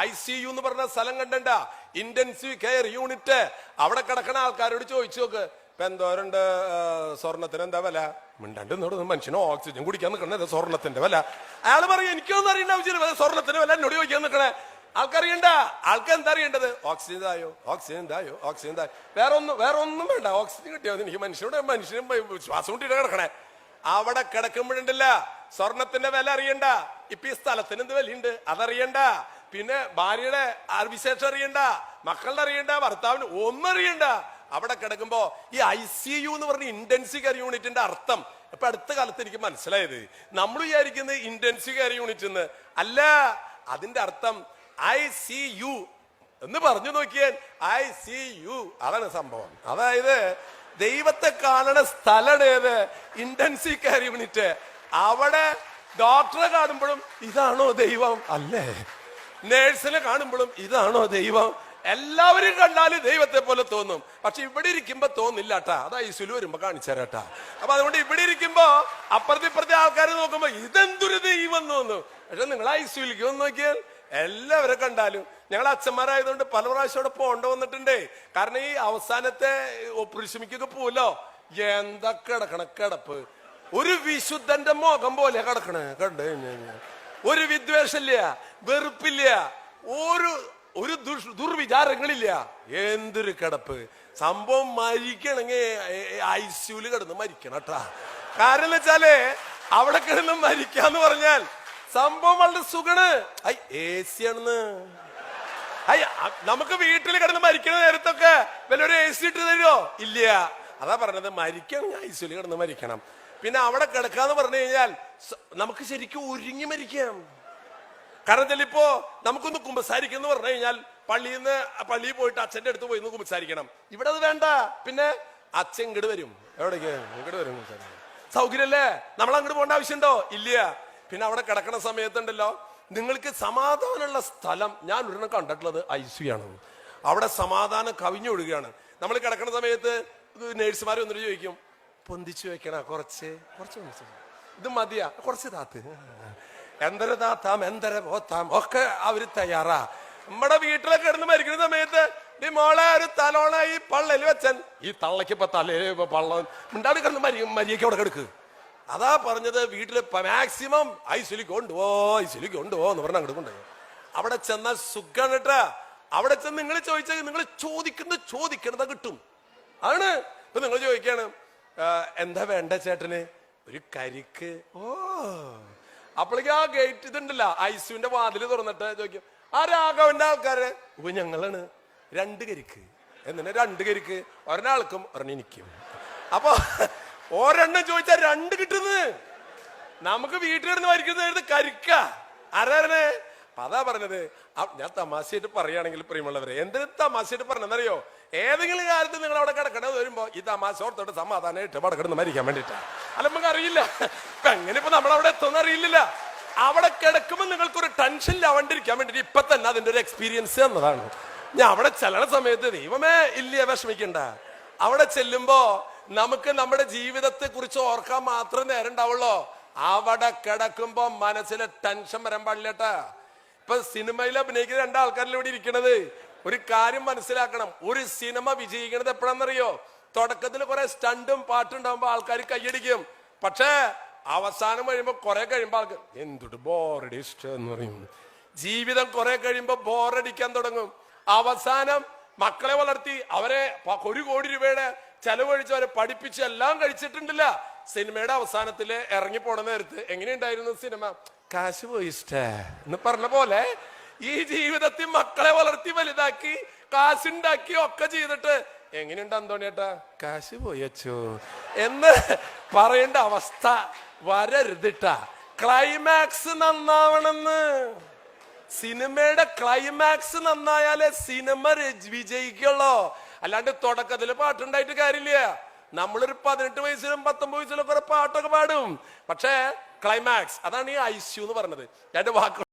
ICU എന്ന് പറഞ്ഞ സ്ഥലം കണ്ടണ്ട, ഇന്റൻസീവ് കെയർ യൂണിറ്റ്. അവിടെ കിടക്കണ ആൾക്കാരോട് ചോദിച്ചു നോക്ക്, ഇപ്പൊ എന്തോരുണ്ട് സ്വർണത്തിന് എന്താ വില? മിണ്ടാണ്ട് എന്നോട് മനുഷ്യന് ഓക്സിജൻ കുടിക്കാൻ നിൽക്കണേ സ്വർണത്തിന്റെ വില. അയാൾ പറയും എനിക്കൊന്നും അറിയേണ്ട ആവശ്യമില്ല, സ്വർണത്തിന്റെ വില എന്നോട് ചോദിക്കാൻ നിൽക്കണേ. ആൾക്കറിയണ്ട, ആൾക്ക് എന്താ അറിയേണ്ടത്? ഓക്സിജൻ തായോ, ഓക്സിജൻ തായോ, ഓക്സിജൻ തായോ. വേറെ ഒന്നും വേണ്ട, ഓക്സിജൻ കിട്ടിയാൽ എനിക്ക് മനുഷ്യനും ശ്വാസം മുട്ടിട്ട് കിടക്കണേ. അവിടെ കിടക്കുമ്പോഴുണ്ടല്ല സ്വർണത്തിന്റെ വില അറിയണ്ട, ഇപ്പൊ ഈ സ്ഥലത്തിന് എന്ത് വിലയുണ്ട് അതറിയണ്ട, പിന്നെ ഭാര്യയുടെ വിശേഷം അറിയണ്ട, മക്കളുടെ അറിയണ്ട, ഭർത്താവിന് ഒന്നും അറിയണ്ട. അവിടെ കിടക്കുമ്പോ ഈ ICU എന്ന് പറഞ്ഞ ഇന്റൻസീവ് കെയർ യൂണിറ്റിന്റെ അർത്ഥം ഇപ്പൊ അടുത്ത കാലത്ത് എനിക്ക് മനസ്സിലായത്. നമ്മൾ വിചാരിക്കുന്നത് ഇന്റൻസീവ് കെയർ യൂണിറ്റ് എന്ന് അല്ല, അതിന്റെ അർത്ഥം ICU എന്ന് പറഞ്ഞു നോക്കിയാൽ ICU അതാണ് സംഭവം. അതായത് ദൈവത്തെ കാണണ സ്ഥലമാണ് ഏത്? Intensive care unit. അവിടെ ഡോക്ടറെ കാണുമ്പോഴും ഇതാണോ ദൈവം? അല്ലേ. നേഴ്സിനെ കാണുമ്പോഴും ഇതാണോ ദൈവം? എല്ലാവരും കണ്ടാലും ദൈവത്തെ പോലെ തോന്നും, പക്ഷെ ഇവിടെ ഇരിക്കുമ്പോ തോന്നില്ല കേട്ടാ. അത് ICU വരുമ്പോ കാണിച്ചു തരാട്ടാ. അപ്പൊ അതുകൊണ്ട് ഇവിടെ ഇരിക്കുമ്പോ അപ്പുറത്തെ ആൾക്കാർ നോക്കുമ്പോ ഇതെന്തൊരു ദൈവം തോന്നും. പക്ഷെ നിങ്ങൾ ICUലേക്ക് വന്ന് നോക്കിയാൽ എല്ലാവരെ കണ്ടാലും, ഞങ്ങൾ അച്ഛന്മാരായതുകൊണ്ട് പല പ്രാവശ്യം അവിടെ പോകേണ്ട വന്നിട്ടുണ്ടേ. കാരണം ഈ അവസാനത്തെ ഓപ്പറേഷനിക്കൊക്കെ പോലോ, എന്താ കിടക്കണ കിടപ്പ്, ഒരു വിശുദ്ധന്റെ മുഖം പോലെ കിടക്കണ കണ്ടു കഴിഞ്ഞാൽ ഒരു വിദ്വേഷമില്ല, വെറുപ്പില്ല, ഒരു ദുർവിചാരങ്ങളില്ല. എന്തൊരു കിടപ്പ്. സംഭവം മരിക്കണമെങ്കിൽ ICUല് കിടന്ന് മരിക്കണം കേട്ടാ. കാരണം എന്ന് വെച്ചാല് അവിടെ കിടന്ന് മരിക്കാന്ന് പറഞ്ഞാൽ സംഭവം വളരെ സുഖണ്. AC ആണെന്ന്. നമുക്ക് വീട്ടിൽ കിടന്ന് മരിക്കണ നേരത്തൊക്കെ വല്ലൊരു AC ഇട്ട് തരുമോ? ഇല്ല. അതാ പറഞ്ഞത്, മരിക്കണമെങ്കിൽ ICUല് കിടന്ന് മരിക്കണം. പിന്നെ അവിടെ കിടക്കാന്ന് പറഞ്ഞു കഴിഞ്ഞാൽ നമുക്ക് ശരിക്കും ഒരുങ്ങി മരിക്കാം. കാരണം ചിലപ്പോ നമുക്കൊന്ന് കുമ്പസാരിക്കുന്നു പറഞ്ഞു കഴിഞ്ഞാൽ പള്ളിയിൽ പോയിട്ട് അച്ഛന്റെ അടുത്ത് പോയി കുമ്പസാരിക്കണം. ഇവിടെ അത് വേണ്ട. പിന്നെ അച്ഛൻ ഇങ്ങോട്ട് വരും. എവിടേക്ക്? ഇങ്ങോട്ട് വരും. സൗകര്യല്ലേ? നമ്മൾ അങ്ങോട്ട് പോകേണ്ട ആവശ്യമുണ്ടോ? ഇല്ല. പിന്നെ അവിടെ കിടക്കണ സമയത്തുണ്ടല്ലോ, നിങ്ങൾക്ക് സമാധാനമുള്ള സ്ഥലം ഞാൻ ഒരെണ്ണം കണ്ടിട്ടുള്ളത് ICU ആണ്. അവിടെ സമാധാനം കവിഞ്ഞൊഴുകയാണ്. നമ്മൾ കിടക്കണ സമയത്ത് നേഴ്സുമാർ വന്നിട്ട് ചോദിക്കും, പൊന്തിച്ചു വെക്കണ കുറച്ച് ഇത് മതിയാ, കുറച്ച് താത്ത്, എന്തര താത്താം എന്തര പോത്താം ഒക്കെ അവര് തയ്യാറാ. നമ്മുടെ വീട്ടിലൊക്കെ കിടന്ന് മരിക്കുന്ന സമയത്ത് ഈ മോളെ ഒരു തലോണ ഈ പള്ളല് വെച്ചൻ, ഈ തള്ളക്ക് ഇപ്പൊ തലേ പള്ള ഉണ്ടാടി കിടന്ന് മരിയൊക്കെ അവിടെ കിടക്ക്. അതാ പറഞ്ഞത്, വീട്ടില് മാക്സിമം ICUലേക്ക് കൊണ്ടുപോ എന്ന് പറഞ്ഞ അങ്ങോട്ട് കൊണ്ടുപോയി. അവിടെ ചെന്നാൽ സുഖാണ് കേട്ടാ. അവിടെ ചെന്ന് നിങ്ങൾ ചോദിച്ചാൽ നിങ്ങൾ ചോദിക്കണത് കിട്ടും. ആണ്. ഇപ്പൊ നിങ്ങൾ ചോദിക്കാണ്, എന്താ വേണ്ട ചേട്ടന്? ഒരു കരിക്ക്. അപ്പോഴേക്കും ആ ഗേറ്റ് ഇതുണ്ടല്ലോ, ICUന്റെ വാതില് തുറന്നിട്ട് ചോദിക്കും, ആ രാഘവന്റെ ആൾക്കാര്? ഇപ്പൊ ഞങ്ങളാണ്. 2 കരിക്ക്. എന്നിട്ട് 2 കരിക്ക്, ഒരെണ്ണാൾക്കും ഒരെണ്ണിക്കും. അപ്പൊ ഒരെണ്ണം ചോദിച്ചാൽ 2 കിട്ടുന്നത്. നമുക്ക് വീട്ടിലിരുന്ന് മരിക്കുന്നത് കരിക്ക. ആരാണ്? അതാ പറഞ്ഞത്. ഞാൻ തമാശയായിട്ട് പറയുകയാണെങ്കിൽ പ്രിയമുള്ളവരെ, എന്തിനു തമാശയായിട്ട് പറഞ്ഞെന്നറിയോ? ഏതെങ്കിലും കാര്യത്തിൽ നിങ്ങൾ അവിടെ കിടക്കണത് വരുമ്പോ ഈ തമാശ ഓർത്തോട്ട് സമാധാനമായിട്ട് അവിടെ കിടന്ന് മരിക്കാൻ വേണ്ടിട്ടാ. അല്ല, നമുക്ക് അറിയില്ല ഇപ്പൊ എങ്ങനെ ഇപ്പൊ നമ്മളവിടെ എത്തുന്ന അറിയില്ല. അവിടെ കിടക്കുമ്പോ നിങ്ങൾക്കൊരു ടെൻഷൻ ഇല്ലാണ്ടിരിക്കാൻ വേണ്ടിട്ട് ഇപ്പൊ തന്നെ അതിന്റെ ഒരു എക്സ്പീരിയൻസ് എന്നതാണ്. ഞാൻ അവിടെ ചെല്ലണ സമയത്ത് ദൈവമേ ഇല്ല വിഷമിക്കണ്ട. അവിടെ ചെല്ലുമ്പോ നമുക്ക് നമ്മുടെ ജീവിതത്തെ കുറിച്ച് ഓർക്കാൻ മാത്രം നേരം ഉണ്ടാവുള്ളൂ. അവിടെ കിടക്കുമ്പോ മനസ്സിലെ ടെൻഷൻ വരാൻ പാടില്ലട്ടാ. ഇപ്പൊ സിനിമയിൽ അഭിനയിക്കുന്ന 2 ആൾക്കാരിൽ ഇവിടെ ഇരിക്കണത്. ഒരു കാര്യം മനസ്സിലാക്കണം, ഒരു സിനിമ വിജയിക്കണത് എപ്പോഴാണെന്നറിയോ? തുടക്കത്തിൽ കുറെ സ്റ്റണ്ടും പാട്ടും ഉണ്ടാവുമ്പോ ആൾക്കാർ കൈയടിക്കും. പക്ഷേ അവസാനം കഴിയുമ്പോ കുറെ കഴിയുമ്പോ ആൾക്കാർ എന്തൊരു ബോറടി ഇഷ്ടം എന്ന് പറയും. ജീവിതം കുറെ കഴിയുമ്പോ ബോറടിക്കാൻ തുടങ്ങും. അവസാനം മക്കളെ വളർത്തി അവരെ 1 കോടി രൂപയുടെ ചെലവഴിച്ച് അവരെ പഠിപ്പിച്ച് എല്ലാം കഴിച്ചിട്ടുണ്ടല്ല. സിനിമയുടെ അവസാനത്തില് ഇറങ്ങി പോണ നേരത്ത് എങ്ങനെയുണ്ടായിരുന്നു സിനിമ? കാശ് പോയി ഇഷ്ടേ എന്ന് പറഞ്ഞ പോലെ ഈ ജീവിതത്തിൽ മക്കളെ വളർത്തി വലുതാക്കി കാശുണ്ടാക്കി ഒക്കെ ചെയ്തിട്ട് എങ്ങനെയുണ്ട് അന്തോണിയേട്ടാ? കാശ് പോയച്ചോ എന്ന് പറയേണ്ട അവസ്ഥ വരരുതിട്ടാ. ക്ലൈമാക്സ് നന്നാവണമെന്ന്. സിനിമയുടെ ക്ലൈമാക്സ് നന്നായാലേ സിനിമ വിജയിക്കുള്ളൂ. അല്ലാണ്ട് തുടക്കത്തില് പാട്ടുണ്ടായിട്ട് കാര്യമില്ല. നമ്മളൊരു 18 വയസ്സിലും 19 വയസ്സിലും കുറെ പാട്ടൊക്കെ പാടും. പക്ഷേ ക്ലൈമാക്സ്, അതാണ് ഈ ICU എന്ന് പറഞ്ഞത്. 2 വാക്കുകൾ